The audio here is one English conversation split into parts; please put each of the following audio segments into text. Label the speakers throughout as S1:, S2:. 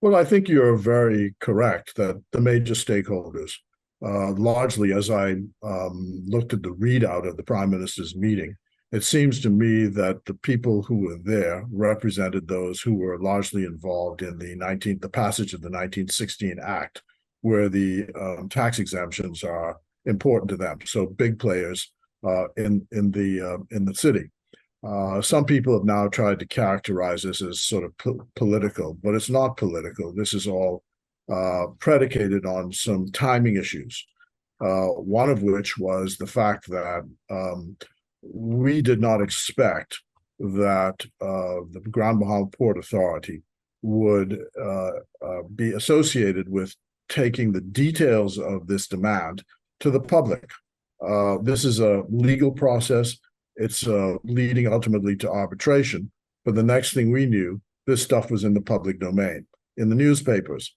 S1: Well, I think you're very correct that the major stakeholders, largely as I looked at the readout of the Prime Minister's meeting, it seems to me that the people who were there represented those who were largely involved in the passage of the 1916 Act, where the tax exemptions are important to them. So big players in the city. Some people have now tried to characterize this as sort of political, but it's not political. This is all predicated on some timing issues. One of which was the fact that we did not expect that the Grand Bahama Port Authority would be associated with taking the details of this demand to the public. This is a legal process. It's leading ultimately to arbitration. But the next thing we knew, this stuff was in the public domain, in the newspapers,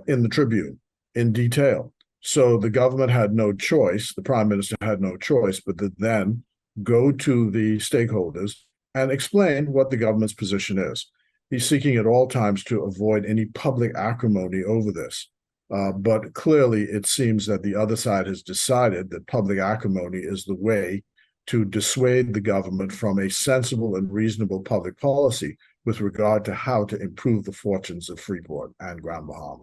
S1: in the Tribune, in detail. So the government had no choice, the prime minister had no choice, but to then go to the stakeholders and explain what the government's position is. He's seeking at all times to avoid any public acrimony over this. But clearly, it seems that the other side has decided that public acrimony is the way to dissuade the government from a sensible and reasonable public policy with regard to how to improve the fortunes of Freeport and Grand Bahama.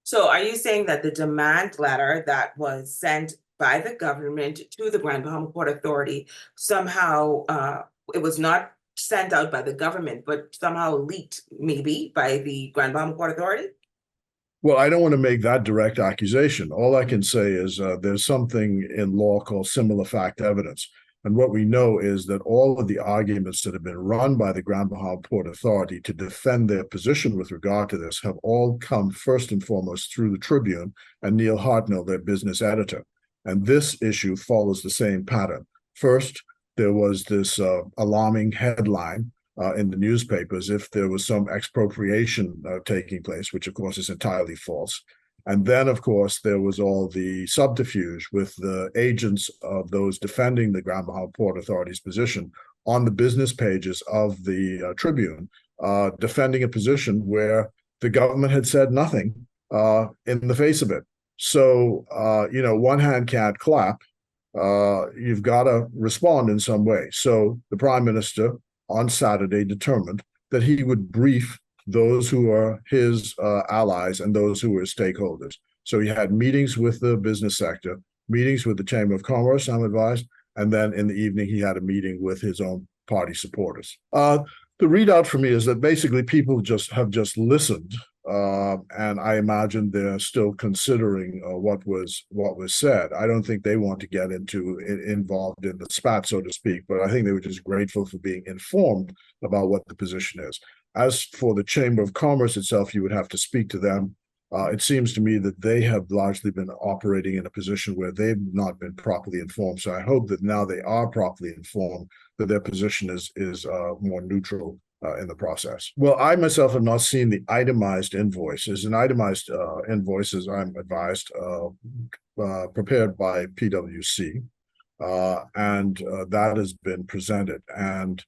S2: So are you saying that the demand letter that was sent by the government to the Grand Bahama Port Authority somehow, it was not sent out by the government, but somehow leaked maybe by the Grand Bahama Port Authority?
S1: Well, I don't want to make that direct accusation. All I can say is there's something in law called similar fact evidence. And what we know is that all of the arguments that have been run by the Grand Bahama Port Authority to defend their position with regard to this have all come first and foremost through the Tribune and Neil Hartnell, their business editor. And this issue follows the same pattern. First, there was this alarming headline in the newspapers if there was some expropriation taking place, which of course is entirely false. And then, of course, there was all the subterfuge with the agents of those defending the Grand Bahama Port Authority's position on the business pages of the Tribune, defending a position where the government had said nothing in the face of it. So, one hand can't clap. You've got to respond in some way. So the prime minister on Saturday determined that he would brief those who are his allies and those who are his stakeholders. So he had meetings with the business sector, meetings with the Chamber of Commerce, I'm advised, and then in the evening he had a meeting with his own party supporters. The readout for me is that basically people have just listened, and I imagine they're still considering what was said. I don't think they want to get involved in the spat, so to speak, but I think they were just grateful for being informed about what the position is. As for the Chamber of Commerce itself, you would have to speak to them. It seems to me that they have largely been operating in a position where they've not been properly informed. So I hope that now they are properly informed, that their position is more neutral in the process. Well, I myself have not seen the itemized invoices. An itemized invoice, as I'm advised, prepared by PwC, and that has been presented. And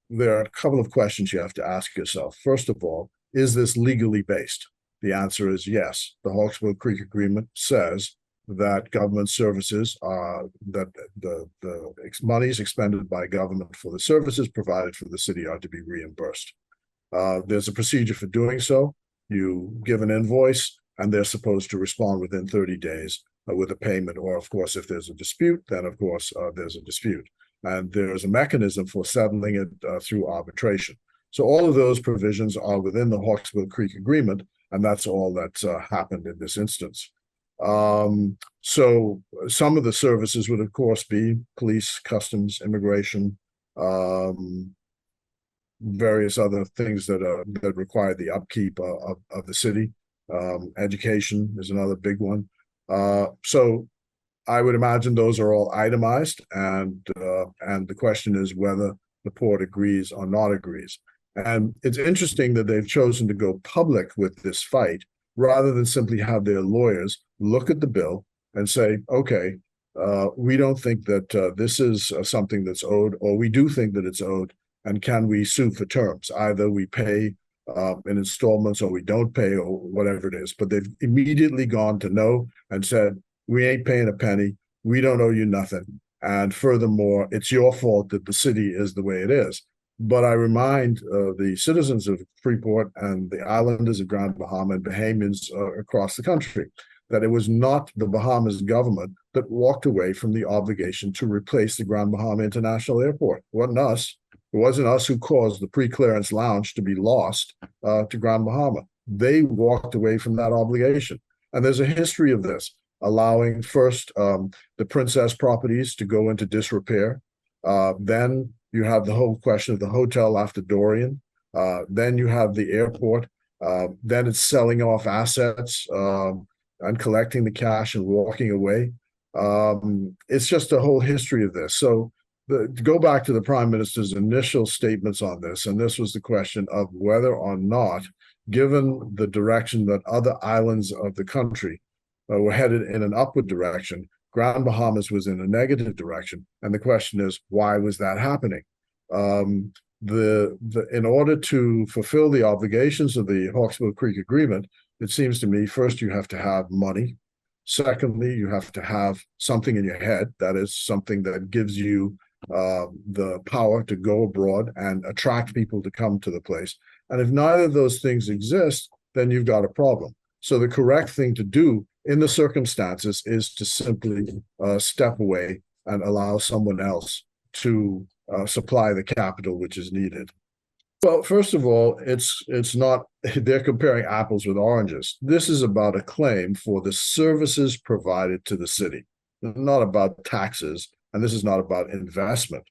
S1: there are a couple of questions you have to ask yourself. First of all, is this legally based? The answer is yes. The Hawkesbury Creek Agreement says that government services that the monies expended by government for the services provided for the city are to be reimbursed. There's a procedure for doing so. You give an invoice, and they're supposed to respond within 30 days with a payment, or of course, if there's a dispute, then of course there's a dispute. And there's a mechanism for settling it through arbitration. So all of those provisions are within the Hawkesbury Creek Agreement, and that's all that's happened in this instance. So some of the services would, of course, be police, customs, immigration, various other things that require the upkeep of the city. Education is another big one. So I would imagine those are all itemized, and the question is whether the port agrees or not agrees. And it's interesting that they've chosen to go public with this fight rather than simply have their lawyers look at the bill and say, okay, we don't think that this is something that's owed, or we do think that it's owed, and can we sue for terms? Either we pay in installments, or we don't pay, or whatever it is. But they've immediately gone to no and said, we ain't paying a penny. We don't owe you nothing. And furthermore, it's your fault that the city is the way it is. But I remind the citizens of Freeport and the islanders of Grand Bahama and Bahamians across the country that it was not the Bahamas government that walked away from the obligation to replace the Grand Bahama International Airport. It wasn't us. It wasn't us who caused the pre-clearance lounge to be lost to Grand Bahama. They walked away from that obligation. And there's a history of this, allowing first the Princess properties to go into disrepair. Then you have the whole question of the hotel after Dorian. Then you have the airport. Then it's selling off assets and collecting the cash and walking away. It's just a whole history of this. So to go back to the Prime Minister's initial statements on this, and this was the question of whether or not, given the direction that other islands of the country were headed in an upward direction, Grand Bahamas was in a negative direction. And the question is, why was that happening? In order to fulfill the obligations of the Hawksbill Creek Agreement, it seems to me, first you have to have money. Secondly, you have to have something in your head, that is something that gives you the power to go abroad and attract people to come to the place. And if neither of those things exist, then you've got a problem. So the correct thing to do in the circumstances is to simply step away and allow someone else to supply the capital which is needed. Well, first of all, it's not, they're comparing apples with oranges. This is about a claim for the services provided to the city, not about taxes, and this is not about investment.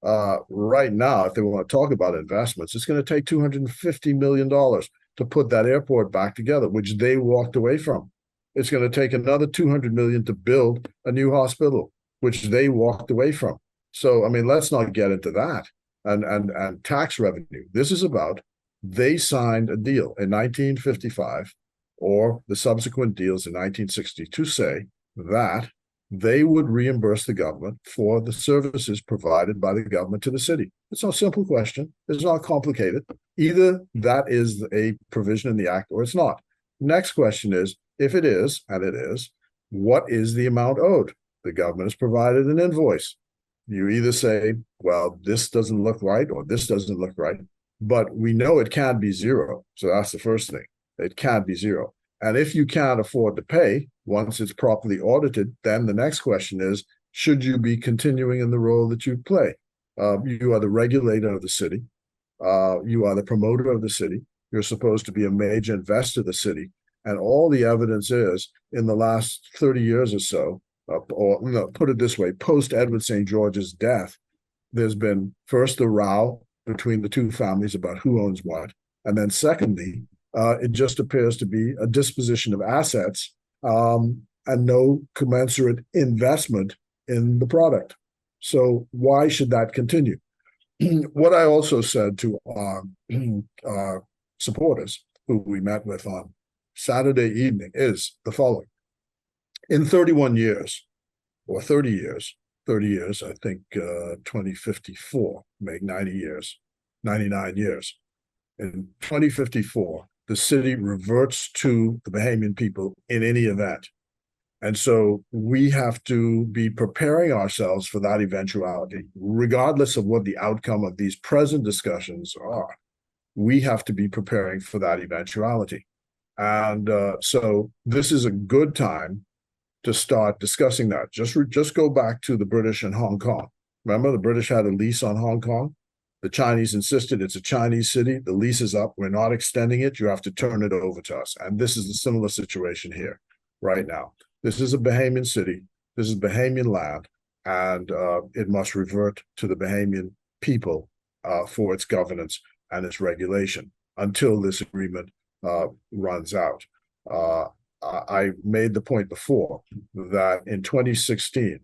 S1: Right now, if they want to talk about investments, it's going to take $250 million to put that airport back together, which they walked away from. It's going to take another $200 million to build a new hospital, which they walked away from. So, I mean, let's not get into that. And tax revenue. This is about, they signed a deal in 1955, or the subsequent deals in 1960, to say that they would reimburse the government for the services provided by the government to the city. It's a simple question. It's not complicated. Either that is a provision in the act or it's not. Next question is, if it is, and it is, what is the amount owed? The government has provided an invoice. You either say, well, this doesn't look right, or this doesn't look right, but we know it can't be zero. So that's the first thing. It can't be zero. And if you can't afford to pay, once it's properly audited, then the next question is, should you be continuing in the role that you play? You are the regulator of the city. You are the promoter of the city. You're supposed to be a major investor of the city. And all the evidence is, in the last 30 years or so, or no, put it this way, post Edward St. George's death, there's been first the row between the two families about who owns what. And then secondly, it just appears to be a disposition of assets and no commensurate investment in the product. So why should that continue? What I also said to our supporters who we met with on Saturday evening is the following. In 31 years, or 30 years, I think 2054, make 90 years, 99 years. In 2054, the city reverts to the Bahamian people in any event. And so we have to be preparing ourselves for that eventuality, regardless of what the outcome of these present discussions are. We have to be preparing for that eventuality. And so this is a good time to start discussing that. Just go back to the British and Hong Kong. Remember, the British had a lease on Hong Kong. The Chinese insisted it's a Chinese city. The lease is up. We're not extending it. You have to turn it over to us. And this is a similar situation here right now. This is a Bahamian city. This is Bahamian land. And it must revert to the Bahamian people for its governance and its regulation until this agreement runs out. I made the point before that in 2016,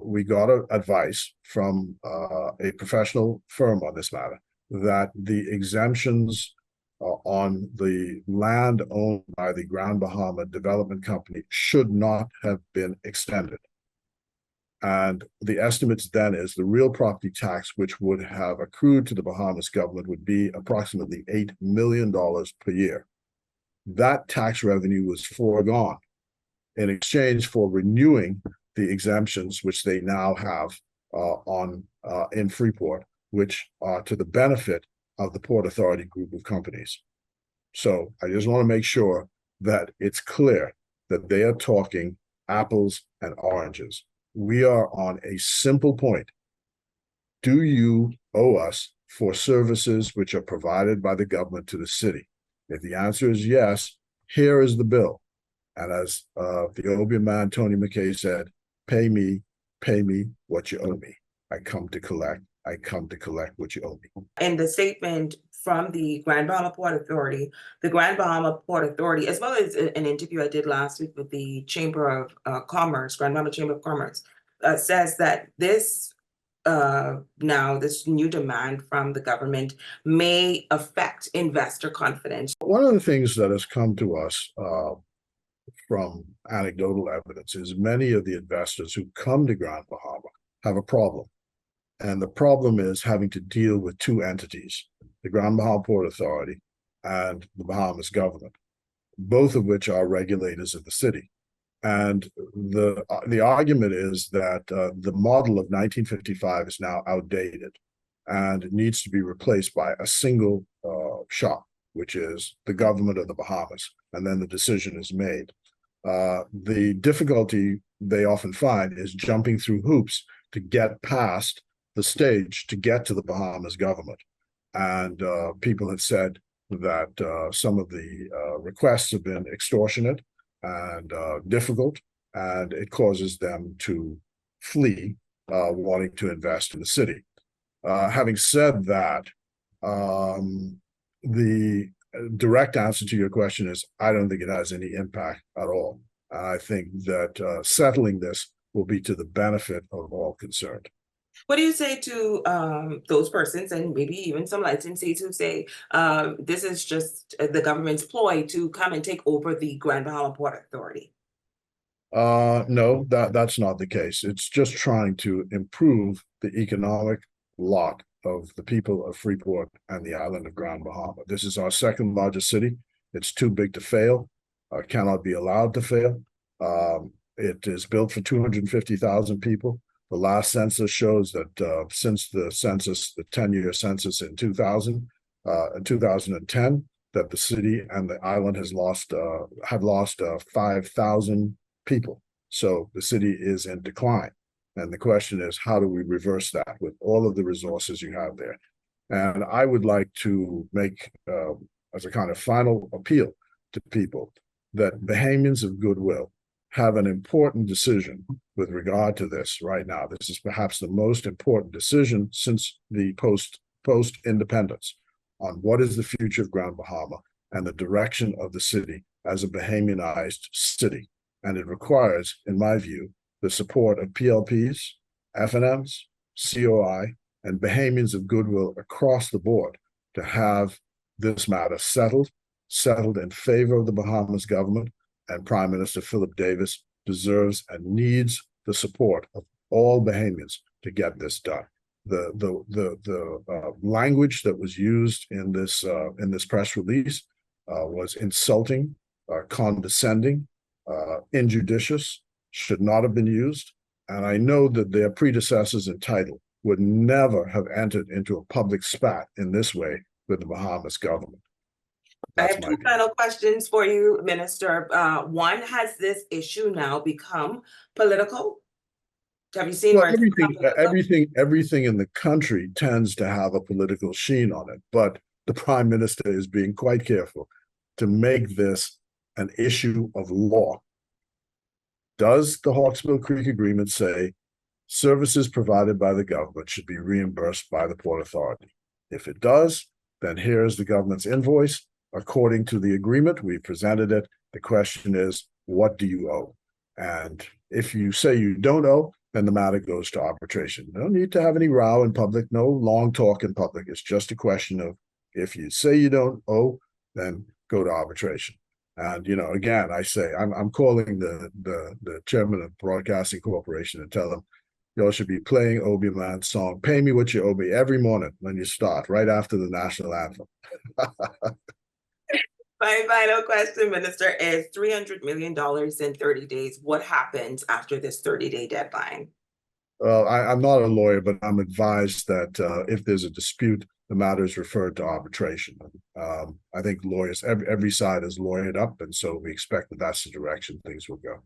S1: we got advice from a professional firm on this matter that the exemptions on the land owned by the Grand Bahama Development Company should not have been extended. And the estimates then is the real property tax, which would have accrued to the Bahamas government, would be approximately $8 million per year. That tax revenue was foregone in exchange for renewing the exemptions which they now have in Freeport, which are to the benefit of the Port Authority group of companies. So I just want to make sure that it's clear that they are talking apples and oranges. We are on a simple point. Do you owe us for services which are provided by the government to the city? If the answer is yes, here is the bill. And as the Obeah man, Tony McKay, said, pay me what you owe me. I come to collect what you owe me.
S2: In the statement from the Grand Bahama Port Authority, as well as an interview I did last week with the Chamber of Commerce, Grand Bahama Chamber of Commerce, says that this this new demand from the government may affect investor confidence.
S1: One of the things that has come to us from anecdotal evidence is many of the investors who come to Grand Bahama have a problem. And the problem is having to deal with two entities, the Grand Bahama Port Authority and the Bahamas government, both of which are regulators of the city. And the argument is that the model of 1955 is now outdated and it needs to be replaced by a single shop, which is the government of the Bahamas, and then the decision is made. The difficulty they often find is jumping through hoops to get past the stage to get to the Bahamas government. And people have said that some of the requests have been extortionate and difficult, and it causes them to flee wanting to invest in the city. Having said that, the direct answer to your question is I don't think it has any impact at all. I think that settling this will be to the benefit of all concerned.
S2: What do you say to those persons, and maybe even some licensees who say this is just the government's ploy to come and take over the Grand Bahama Port Authority?
S1: No, that's not the case. It's just trying to improve the economic lot of the people of Freeport and the island of Grand Bahama. This is our second largest city. It's too big to fail, cannot be allowed to fail. It is built for 250,000 people. The last census shows that since the census, the 10-year census in 2010, that the city and the island have lost 5,000 people. So the city is in decline. And the question is, how do we reverse that with all of the resources you have there? And I would like to make, as a kind of final appeal to people, that Bahamians of goodwill have an important decision with regard to this right now. This is perhaps the most important decision since the post-independence on what is the future of Grand Bahama and the direction of the city as a Bahamianized city. And it requires, in my view, the support of PLPs, FNMs, COI, and Bahamians of goodwill across the board to have this matter settled in favor of the Bahamas government. And Prime Minister Philip Davis deserves and needs the support of all Bahamians to get this done. The language that was used in this press release was insulting, condescending, injudicious, should not have been used. And I know that their predecessors in title would never have entered into a public spat in this way with the Bahamas government.
S2: I have two final questions for you, Minister. One, has this issue now become political? Have you seen where
S1: everything in the country tends to have a political sheen on it, but the Prime Minister is being quite careful to make this an issue of law. Does the Hawksbill Creek Agreement say services provided by the government should be reimbursed by the Port Authority? If it does, then here is the government's invoice. According to the agreement, we presented it. The question is, what do you owe? And if you say you don't owe, then the matter goes to arbitration. No need to have any row in public, no long talk in public. It's just a question of, if you say you don't owe, then go to arbitration. And, you know, again, I say, I'm calling the chairman of Broadcasting Corporation and tell them, y'all should be playing Obi-Wan's song, Pay Me What You Owe Me, every morning when you start, right after the national anthem.
S2: My final question, Minister, is $300 million in 30 days. What happens after this 30-day deadline?
S1: Well, I'm not a lawyer, but I'm advised that if there's a dispute, the matter is referred to arbitration. I think lawyers, every side is lawyered up, and so we expect that that's the direction things will go.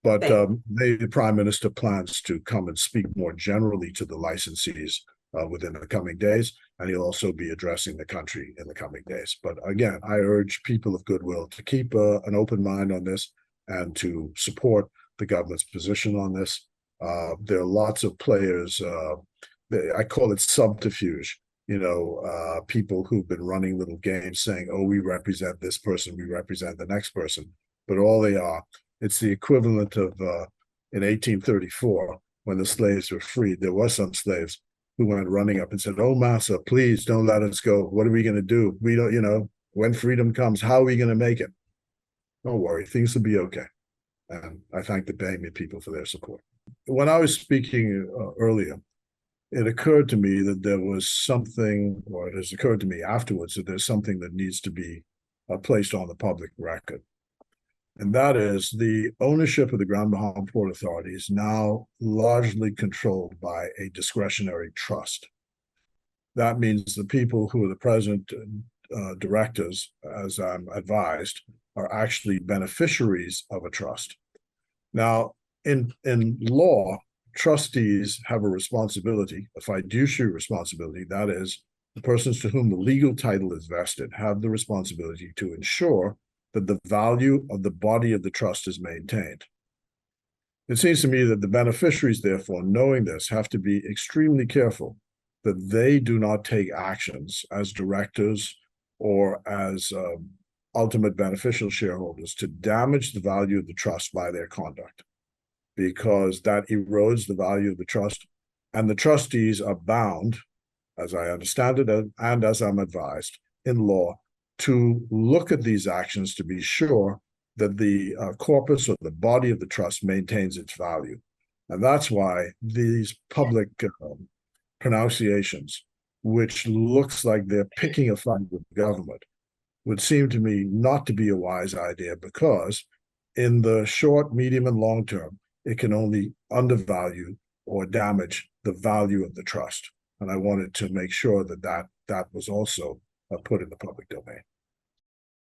S1: But the Prime Minister plans to come and speak more generally to the licensees within the coming days, and he'll also be addressing the country in the coming days. But again, I urge people of goodwill to keep an open mind on this and to support the government's position on this. There are lots of players, I call it subterfuge, people who've been running little games saying, oh, we represent this person, we represent the next person. But all they are, it's the equivalent of in 1834, when the slaves were freed, there were some slaves who went running up and said, oh, massa, please don't let us go. What are we going to do? We don't, when freedom comes, how are we going to make it? Don't worry, things will be okay. And I thank the Bahamian people for their support. When I was speaking earlier, it occurred to me that there was something, or it has occurred to me afterwards, that there's something that needs to be placed on the public record. And that is the ownership of the Grand Bahama Port Authority is now largely controlled by a discretionary trust. That means the people who are the present directors, as I'm advised, are actually beneficiaries of a trust. Now, in law, trustees have a responsibility, a fiduciary responsibility. That is, the persons to whom the legal title is vested have the responsibility to ensure that the value of the body of the trust is maintained. It seems to me that the beneficiaries, therefore, knowing this, have to be extremely careful that they do not take actions as directors or as ultimate beneficial shareholders to damage the value of the trust by their conduct, because that erodes the value of the trust, and the trustees are bound, as I understand it, and as I'm advised in law, to look at these actions to be sure that the corpus or the body of the trust maintains its value. And that's why these public pronunciations, which looks like they're picking a fight with the government, would seem to me not to be a wise idea, because in the short, medium, and long term, it can only undervalue or damage the value of the trust. And I wanted to make sure that that was also put in the public domain.